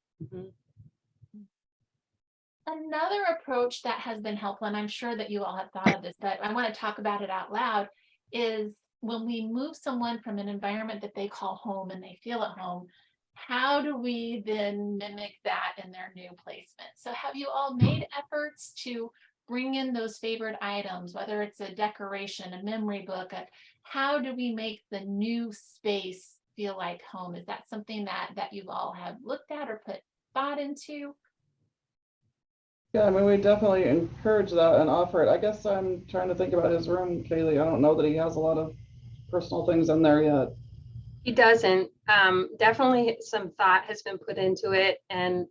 Another approach that has been helpful, and I'm sure that you all have thought of this, but I want to talk about it out loud, is when we move someone from an environment that they call home and they feel at home, how do we then mimic that in their new placement? So have you all made efforts to bring in those favorite items, whether it's a decoration, a memory book, how do we make the new space feel like home? Is that something that you all have looked at or put thought into? Yeah, I mean, we definitely encourage that and offer it. I guess I'm trying to think about his room, Kaylee. I don't know that he has a lot of personal things in there yet. He doesn't. Definitely some thought has been put into it and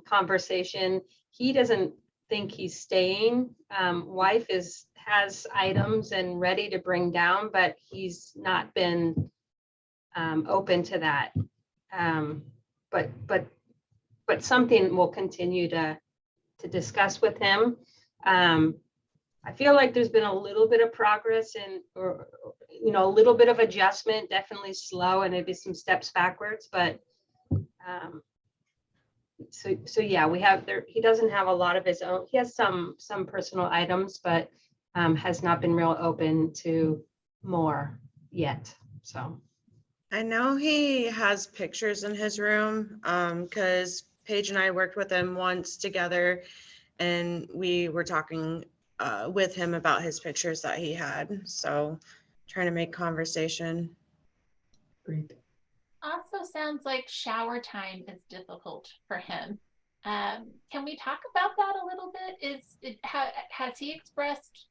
conversation. He doesn't think he's staying. Wife has items and ready to bring down, but he's not been open to that. But something we'll continue to discuss with him. I feel like there's been a little bit of progress or a little bit of adjustment, definitely slow and maybe some steps backwards, but so yeah, we have there, he doesn't have a lot of his own. He has some personal items, but has not been real open to more yet. So I know he has pictures in his room because Paige and I worked with him once together and we were talking with him about his pictures that he had. So trying to make conversation. Great. Also sounds like shower time is difficult for him. Can we talk about that a little bit? Has he expressed,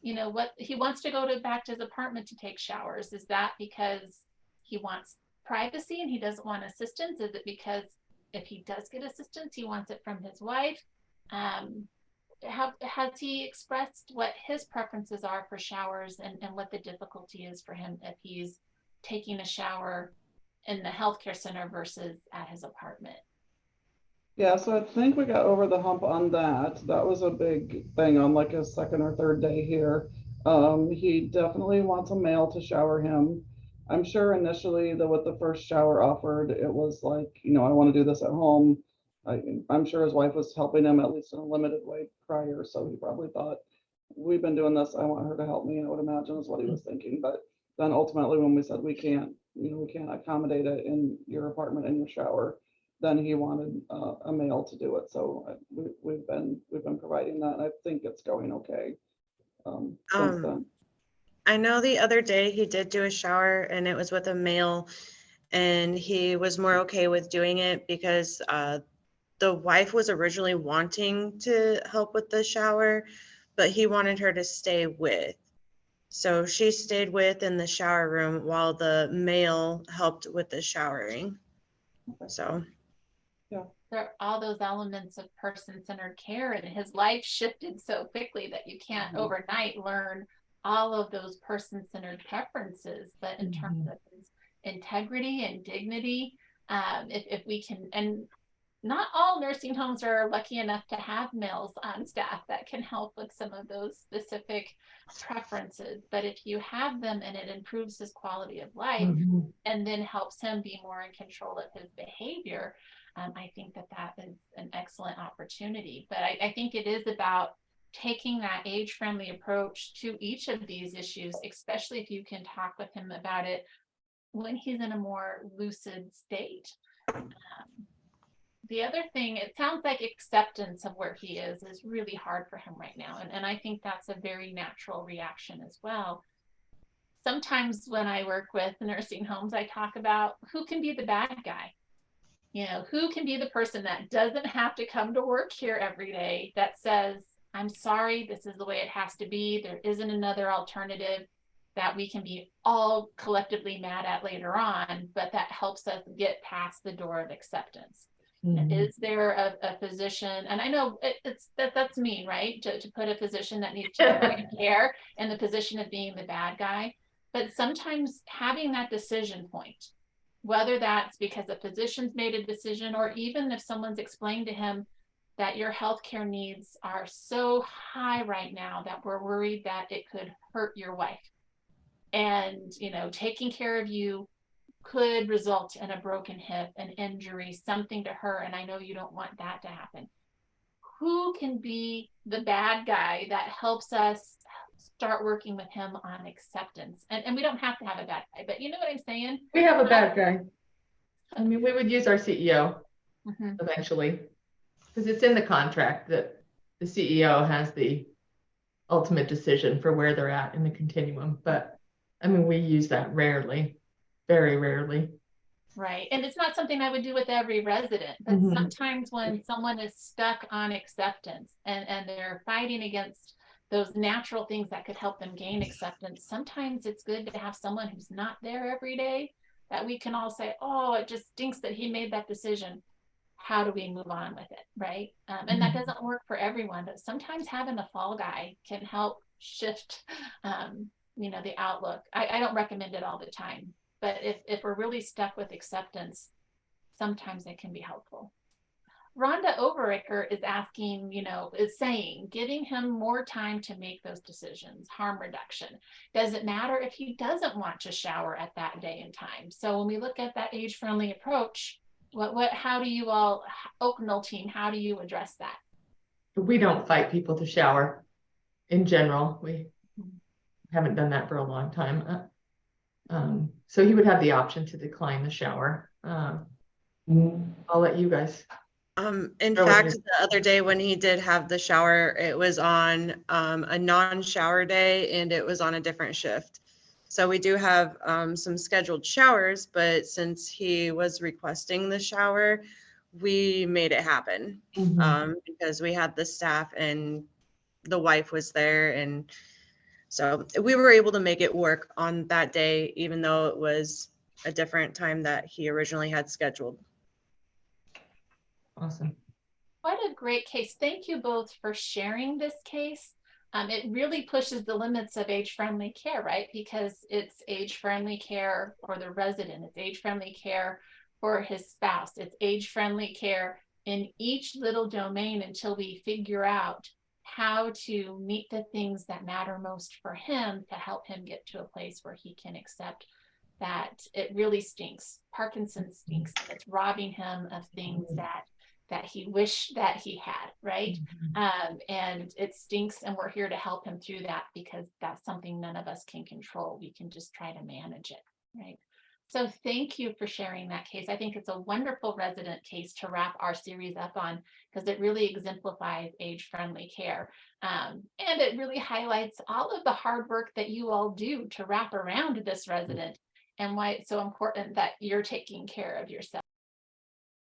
what he wants to go back to his apartment to take showers? Is that because he wants privacy and he doesn't want assistance? Is it because if he does get assistance, he wants it from his wife? Has he expressed what his preferences are for showers and what the difficulty is for him if he's taking a shower in the healthcare center versus at his apartment? Yeah, so I think we got over the hump on that. That was a big thing on like his second or third day here. He definitely wants a male to shower him. I'm sure initially that with the first shower offered, it was like, I want to do this at home. I'm sure his wife was helping him at least in a limited way prior, so he probably thought, we've been doing this, I want her to help me, I would imagine is what he was thinking. But then ultimately when we said we can't accommodate it in your apartment and your shower, then he wanted a male to do it. So we've been providing that, and I think it's going okay since then. I know the other day he did do a shower and it was with a male, and he was more okay with doing it because the wife was originally wanting to help with the shower, but he wanted her to stay with. So she stayed with in the shower room while the male helped with the showering. So There are all those elements of person-centered care, and his life shifted so quickly that you can't overnight learn all of those person-centered preferences. But in terms of his integrity and dignity, if we can, and not all nursing homes are lucky enough to have males on staff that can help with some of those specific preferences. But if you have them and it improves his quality of life and then helps him be more in control of his behavior, I think that is an excellent opportunity. But I think it is about taking that age-friendly approach to each of these issues, especially if you can talk with him about it when he's in a more lucid state. The other thing, it sounds like acceptance of where he is really hard for him right now. And I think that's a very natural reaction as well. Sometimes when I work with nursing homes, I talk about who can be the bad guy. Who can be the person that doesn't have to come to work here every day, that says, I'm sorry, this is the way it has to be. There isn't another alternative, that we can be all collectively mad at later on, but that helps us get past the door of acceptance. Is there a physician, and I know that's mean, right? To put a physician that needs to care in the position of being the bad guy, but sometimes having that decision point, whether that's because a physician's made a decision, or even if someone's explained to him that your healthcare needs are so high right now that we're worried that it could hurt your wife, and taking care of you could result in a broken hip, an injury, something to her, and I know you don't want that to happen. Who can be the bad guy that helps us start working with him on acceptance? And we don't have to have a bad guy, but you know what I'm saying? We have a bad guy. I mean, we would use our CEO eventually, because it's in the contract that the CEO has the ultimate decision for where they're at in the continuum. But I mean, we use that rarely. Very rarely. Right. And it's not something I would do with every resident, but sometimes when someone is stuck on acceptance and they're fighting against those natural things that could help them gain acceptance, sometimes it's good to have someone who's not there every day, that we can all say, oh, it just stinks that he made that decision. How do we move on with it? Right. And that doesn't work for everyone, but sometimes having a fall guy can help shift, the outlook. I don't recommend it all the time. But if we're really stuck with acceptance, sometimes it can be helpful. Rhonda Overicker is asking, is saying, giving him more time to make those decisions, harm reduction. Does it matter if he doesn't want to shower at that day and time? So when we look at that age-friendly approach, how do you all, Oaknoll team, how do you address that? We don't fight people to shower in general. We haven't done that for a long time. So he would have the option to decline the shower. I'll let you guys. In fact, the other day when he did have the shower, it was on a non-shower day and it was on a different shift. So we do have some scheduled showers, but since he was requesting the shower, we made it happen because we had the staff and the wife was there, and so we were able to make it work on that day, even though it was a different time that he originally had scheduled. Awesome. What a great case. Thank you both for sharing this case. It really pushes the limits of age-friendly care, right? Because it's age-friendly care for the resident. It's age-friendly care for his spouse. It's age-friendly care in each little domain until we figure out how to meet the things that matter most for him to help him get to a place where he can accept that it really stinks. Parkinson's stinks. It's robbing him of things that he wished that he had, right? And it stinks, and we're here to help him through that, because that's something none of us can control. We can just try to manage it, right? So thank you for sharing that case. I think it's a wonderful resident case to wrap our series up on, because it really exemplifies age-friendly care. And it really highlights all of the hard work that you all do to wrap around this resident, and why it's so important that you're taking care of yourself.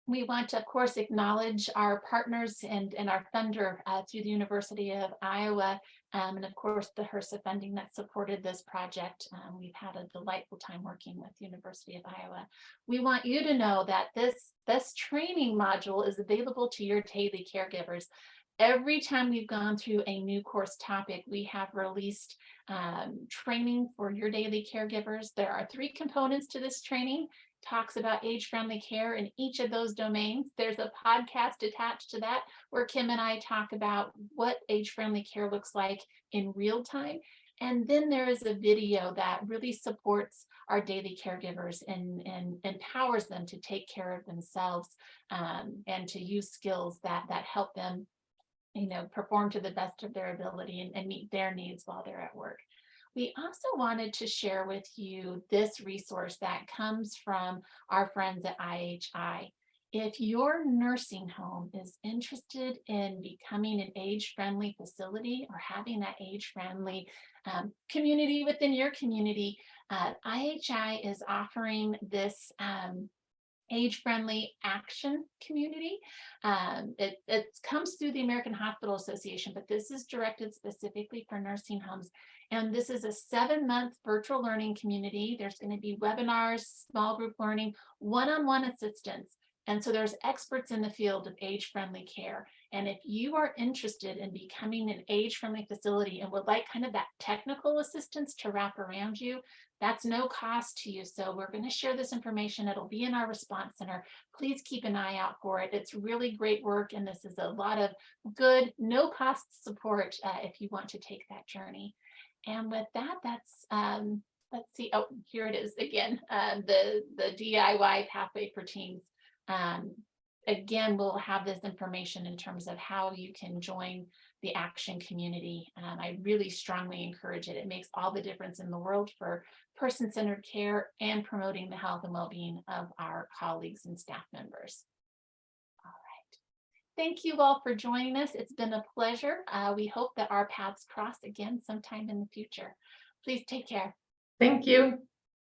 We want to, of course, acknowledge our partners and our funder through the University of Iowa, and of course the HRSA funding that supported this project. We've had a delightful time working with the University of Iowa. We want you to know that this training module is available to your daily caregivers. Every time we've gone through a new course topic, we have released training for your daily caregivers. There are 3 components to this training. Talks about age-friendly care in each of those domains. There's a podcast attached to that where Kim and I talk about what age-friendly care looks like in real time. And then there is a video that really supports our daily caregivers and empowers them to take care of themselves, and to use skills that help them, perform to the best of their ability and meet their needs while they're at work. We also wanted to share with you this resource that comes from our friends at IHI. If your nursing home is interested in becoming an age-friendly facility or having that age-friendly community within your community, IHI is offering this age-friendly action community. It comes through the American Hospital Association, but this is directed specifically for nursing homes. And this is a 7-month virtual learning community. There's going to be webinars, small group learning, one-on-one assistance. And so there's experts in the field of age-friendly care. And if you are interested in becoming an age-friendly facility and would like kind of that technical assistance to wrap around you, that's no cost to you. So we're going to share this information. It'll be in our response center. Please keep an eye out for it. It's really great work. And this is a lot of good, no cost support if you want to take that journey. And with that, that's, let's see. Oh, here it is again, the DIY pathway for teens. Again, we'll have this information in terms of how you can join the action community. I really strongly encourage it. It makes all the difference in the world for person-centered care and promoting the health and well-being of our colleagues and staff members. All right. Thank you all for joining us. It's been a pleasure. We hope that our paths cross again sometime in the future. Please take care. Thank you.